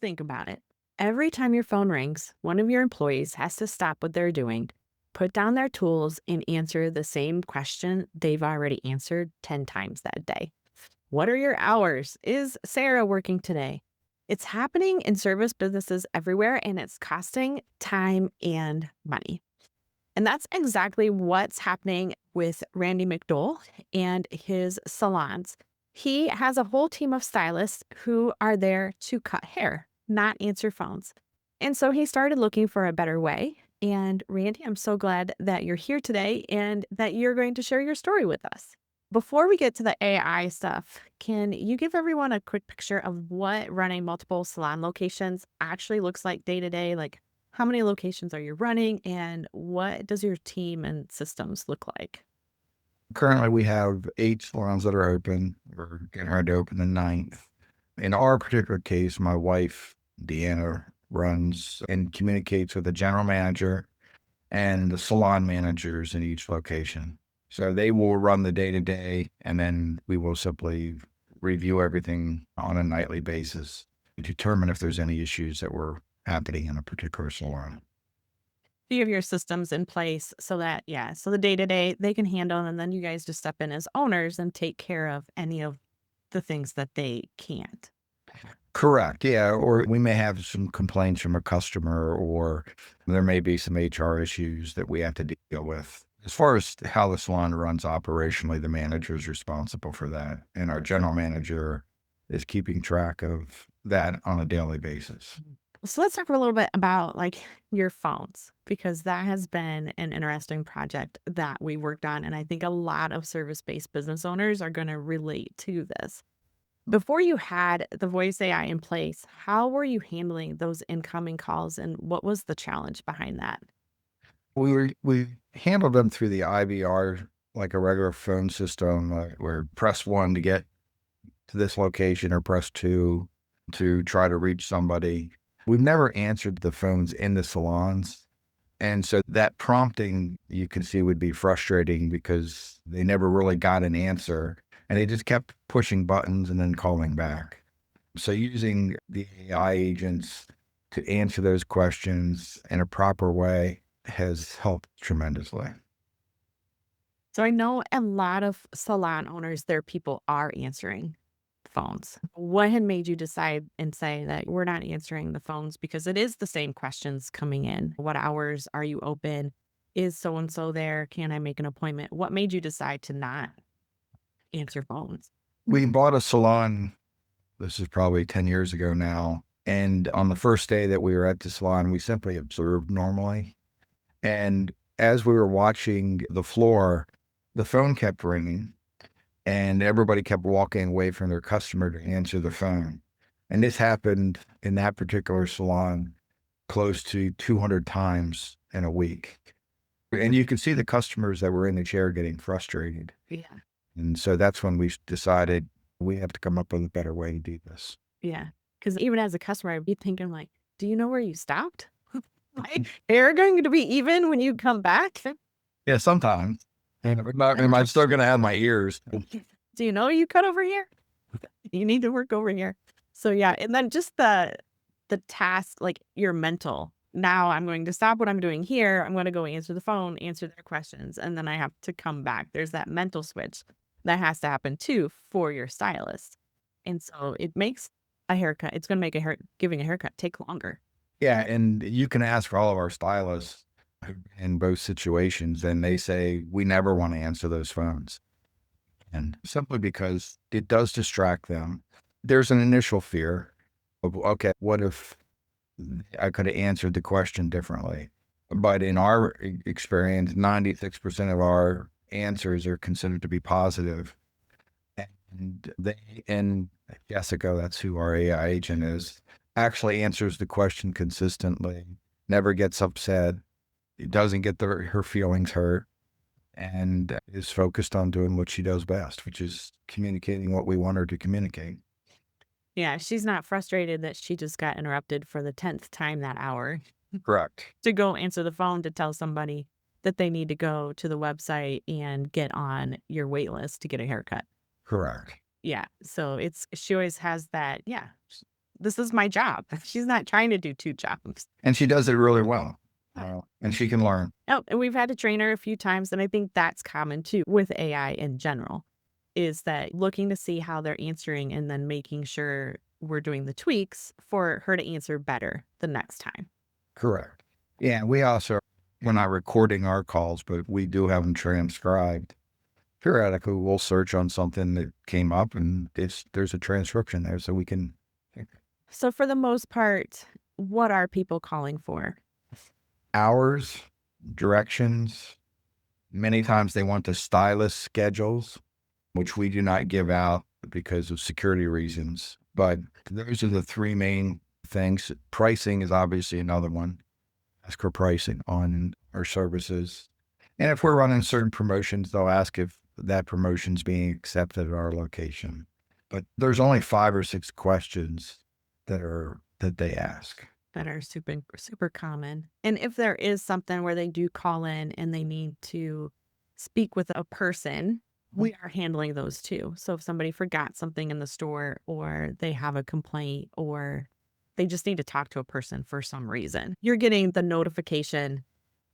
Think about it. Every time your phone rings, one of your employees has to stop what they're doing, put down their tools, and answer the same question they've already answered 10 times that day. What are your hours? Is Sarah working today? It's happening in service businesses everywhere, and it's costing time and money. And that's exactly what's happening with Randy McDole and his salons. He has a whole team of stylists who are there to cut hair, not answer phones. And so he started looking for a better way. And Randy, I'm so glad that you're here today and that you're going to share your story with us. Before we get to the AI stuff, can you give everyone a quick picture of what running multiple salon locations actually looks like day to day? Like, how many locations are you running, and what does your team and systems look like? Currently, we have 8 salons that are open. We're getting ready to open the ninth. In our particular case, my wife, Deanna, runs and communicates with the general manager and the salon managers in each location. So they will run the day to day, and then we will simply review everything on a nightly basis to determine if there's any issues that were happening in a particular salon. Do you have your systems in place so that, yeah, so the day to day they can handle, and then you guys just step in as owners and take care of any of the things that they can't? Correct. Yeah. Or we may have some complaints from a customer, or there may be some HR issues that we have to deal with. As far as how the salon runs operationally, the manager is responsible for that. And our general manager is keeping track of that on a daily basis. So let's talk a little bit about like your phones, because that has been an interesting project that we worked on. And I think a lot of service based business owners are going to relate to this. Before you had the voice AI in place, how were you handling those incoming calls, and what was the challenge behind that? We handled them through the IVR, like a regular phone system, where press one to get to this location or press two to try to reach somebody. We've never answered the phones in the salons. And so that prompting you can see would be frustrating because they never really got an answer and they just kept pushing buttons and then calling back. So using the AI agents to answer those questions in a proper way has helped tremendously. So I know a lot of salon owners, their people are answering phones. What had made you decide and say that we're not answering the phones, because it is the same questions coming in? What hours are you open? Is so and so there? Can I make an appointment? What made you decide to not answer phones? We bought a salon, this is probably 10 years ago now. And on the first day that we were at the salon, we simply observed normally. And as we were watching the floor, the phone kept ringing and everybody kept walking away from their customer to answer the phone. And this happened in that particular salon close to 200 times in a week. And you could see the customers that were in the chair getting frustrated. Yeah. And so that's when we decided we have to come up with a better way to do this. Yeah. Because even as a customer, I'd be thinking like, do you know where you stopped? Like, are going to be even when you come back? Yeah, sometimes. And I'm still going to have my ears. Do you know you cut over here? You need to work over here. So yeah, and then just the task, like your mental. Now I'm going to stop what I'm doing here. I'm going to go answer the phone, answer their questions, and then I have to come back. There's that mental switch that has to happen too for your stylist. And so it makes a haircut. It's going to make giving a haircut take longer. Yeah, and you can ask for all of our stylists in both situations, and they say, "We never wanna answer those phones." And simply because it does distract them. There's an initial fear of, "Okay, what if I coulda answered the question differently?" But in our experience, 96% of our answers are considered to be positive, and Jessica, that's who our AI agent is, actually answers the question consistently, never gets upset, doesn't get her feelings hurt, and is focused on doing what she does best, which is communicating what we want her to communicate. Yeah, she's not frustrated that she just got interrupted for the 10th time that hour Correct. to go answer the phone to tell somebody that they need to go to the website and get on your wait list to get a haircut. Correct. Yeah, so it's she always has that, yeah, This is my job. She's not trying to do 2 jobs. And she does it really well. And she can learn. Oh, and we've had to train her a few times, and I think that's common too with AI in general, is that looking to see how they're answering and then making sure we're doing the tweaks for her to answer better the next time. Correct. Yeah, we also, we're not recording our calls, but we do have them transcribed. Periodically, we'll search on something that came up and there's a transcription there so we can. So for the most part, what are people calling for? Hours, directions. Many times they want the stylist schedules, which we do not give out because of security reasons. But those are the three main things. Pricing is obviously another one. Ask for pricing on our services. And if we're running certain promotions, they'll ask if that promotion's being accepted at our location. But there's only 5 or 6 questions that they ask. That are super common. And if there is something where they do call in and they need to speak with a person, we are handling those too. So if somebody forgot something in the store or they have a complaint or they just need to talk to a person for some reason, you're getting the notification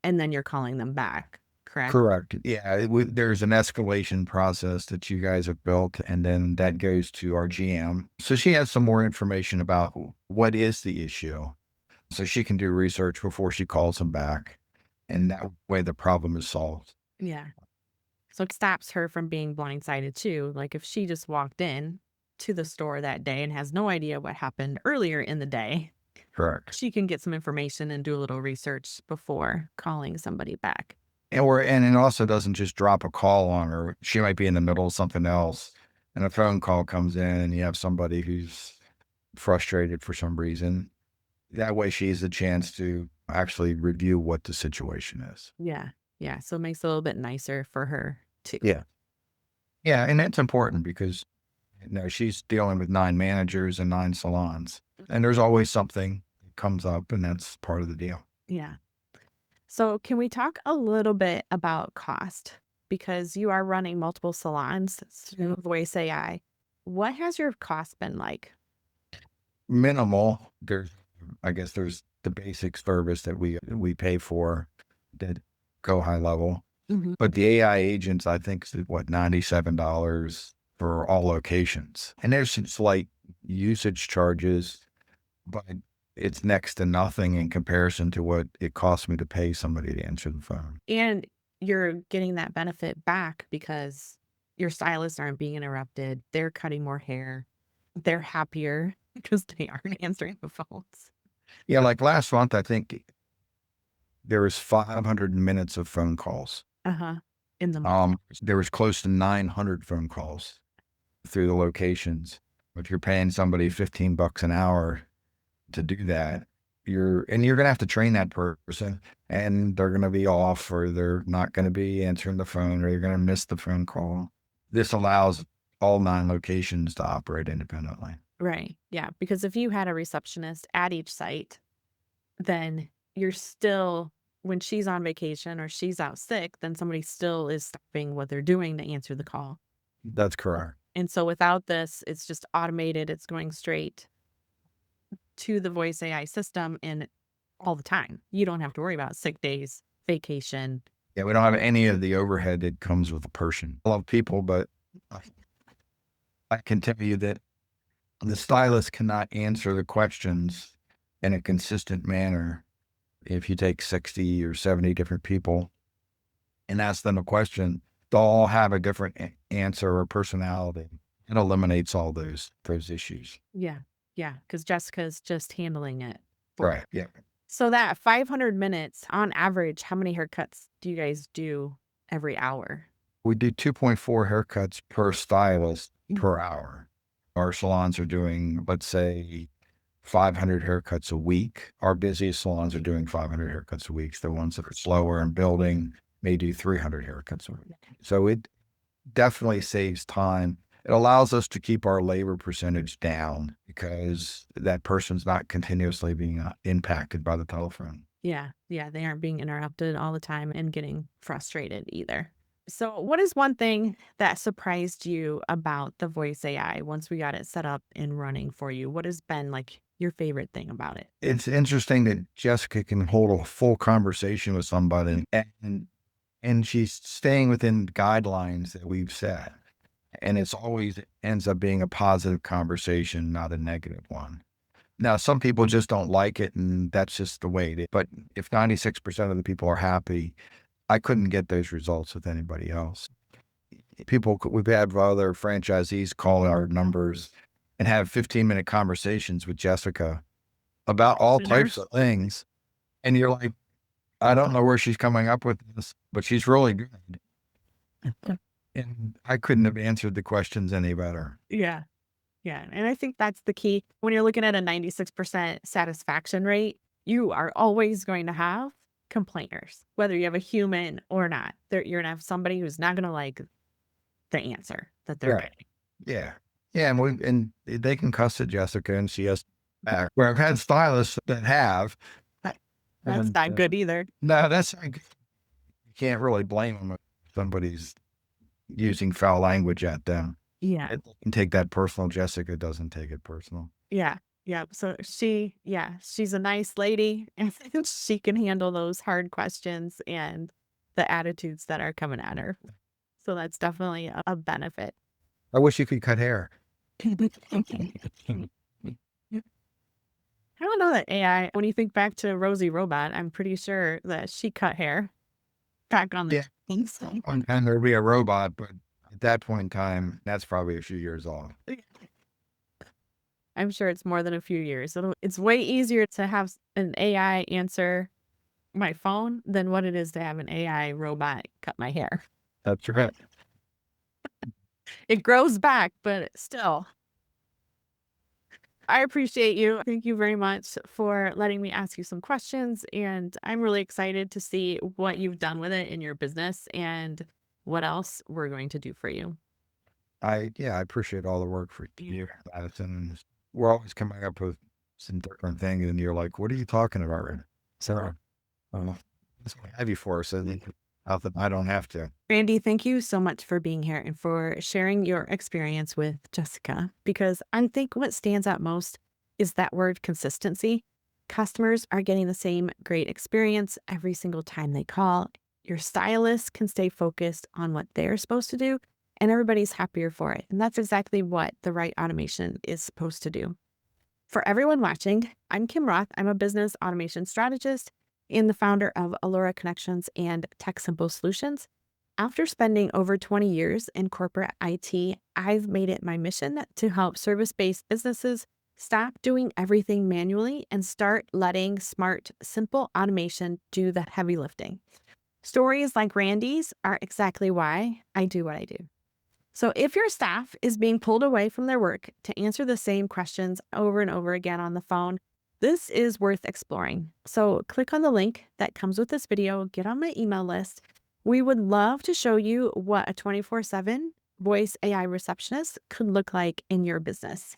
and then you're calling them back, correct? Correct. Yeah, there's an escalation process that you guys have built, and then that goes to our GM. So she has some more information about what is the issue. So she can do research before she calls them back. And that way the problem is solved. Yeah. So it stops her from being blindsided too. Like if she just walked in to the store that day and has no idea what happened earlier in the day, Correct. she can get some information and do a little research before calling somebody back. And it also doesn't just drop a call on her. She might be in the middle of something else and a phone call comes in and you have somebody who's frustrated for some reason. That way she has a chance to actually review what the situation is. Yeah. Yeah. So it makes it a little bit nicer for her too. Yeah. Yeah. And that's important because she's dealing with 9 managers and 9 salons. And there's always something that comes up, and that's part of the deal. Yeah. So can we talk a little bit about cost? Because you are running multiple salons through Voice AI. What has your cost been like? Minimal. I guess there's the basic service that we pay for that go high level. Mhm. But the AI agents, I think, is what, $97 for all locations. And there's some slight usage charges, but it's next to nothing in comparison to what it costs me to pay somebody to answer the phone. And you're getting that benefit back because your stylists aren't being interrupted. They're cutting more hair. They're happier because they aren't answering the phones. Yeah, like last month, I think there was 500 minutes of phone calls. Uh-huh. In the There was close to 900 phone calls through the locations. If you're paying somebody $15 an hour to do that, you're going to have to train that person, and they're going to be off, or they're not going to be answering the phone, or you're going to miss the phone call. This allows all 9 locations to operate independently. Right. Yeah. Because if you had a receptionist at each site, then you're still, when she's on vacation or she's out sick, then somebody still is stopping what they're doing to answer the call. That's correct. And so without this, it's just automated. It's going straight to the voice AI system and all the time. You don't have to worry about sick days, vacation. Yeah, we don't have any of the overhead that comes with a person. I love people, but I can tell you that the stylist cannot answer the questions in a consistent manner. If you take 60 or 70 different people and ask them a question, they'll all have a different answer or personality. It eliminates all those issues. Yeah. Yeah. Because Jessica's just handling it. Right. Yeah. So that 500 minutes on average, how many haircuts do you guys do every hour? We do 2.4 haircuts per stylist per hour. Our salons are doing, let's say, 500 haircuts a week. Our busiest salons are doing 500 haircuts a week. The ones that are slower in building may do 300 haircuts a week. So it definitely saves time. It allows us to keep our labor percentage down because that person's not continuously being impacted by the telephone. Yeah. Yeah. They aren't being interrupted all the time and getting frustrated either. So, what is one thing that surprised you about the voice AI once we got it set up and running for you? What has been like your favorite thing about it? It's interesting that Jessica can hold a full conversation with somebody and she's staying within guidelines that we've set. And it's always ends up being a positive conversation, not a negative one. Now, some people just don't like it, and that's just the way it is. But if 96% of the people are happy, I couldn't get those results with anybody else. We've had other franchisees call our numbers and have 15-minute conversations with Jessica about all types Listeners? of things. And you're like, I don't know where she's coming up with this, but she's really good. And I couldn't have answered the questions any better. Yeah. Yeah. And I think that's the key. When you're looking at a 96% satisfaction rate, you are always going to have complainers, whether you have a human or not. You're going to have somebody who's not going to like the answer that they're Right. getting. Yeah. Yeah. And they can cuss at Jessica and she has back. Where I've had stylists that have, That- That's and not good either. no, that's not good. You can't really blame them if somebody's using foul language at them. Yeah. They can take that personal. Jessica doesn't take it personal. Yeah. Yeah. So she's a nice lady and she can handle those hard questions and the attitudes that are coming at her. So that's definitely a benefit. I wish you could cut hair. I don't know that AI, when you think back to Rosie Robot, I'm pretty sure that she cut hair back on the Yeah. things. So And there'd be a robot, but at that point in time, that's probably a few years off. I'm sure it's more than a few years. It's way easier to have an AI answer my phone than what it is to have an AI robot cut my hair. That's right. It grows back, but still. I appreciate you. Thank you very much for letting me ask you some questions. And I'm really excited to see what you've done with it in your business and what else we're going to do for you. I appreciate all the work for Yeah. you, Madison. We're always coming up with some different things, and you're like, "What are you talking about?" Right? So, that's what I have you for, so that I don't have to. Randy, thank you so much for being here and for sharing your experience with Jessica. Because I think what stands out most is that word consistency. Customers are getting the same great experience every single time they call. Your stylist can stay focused on what they're supposed to do, and everybody's happier for it. And that's exactly what the right automation is supposed to do. For everyone watching, I'm Kim Roth. I'm a business automation strategist and the founder of Allura Connections and Tech Simple Solutions. After spending over 20 years in corporate IT, I've made it my mission to help service based businesses stop doing everything manually and start letting smart, simple automation do the heavy lifting. Stories like Randy's are exactly why I do what I do. So, if your staff is being pulled away from their work to answer the same questions over and over again on the phone, this is worth exploring. So, click on the link that comes with this video, get on my email list. We would love to show you what a 24/7 voice AI receptionist could look like in your business.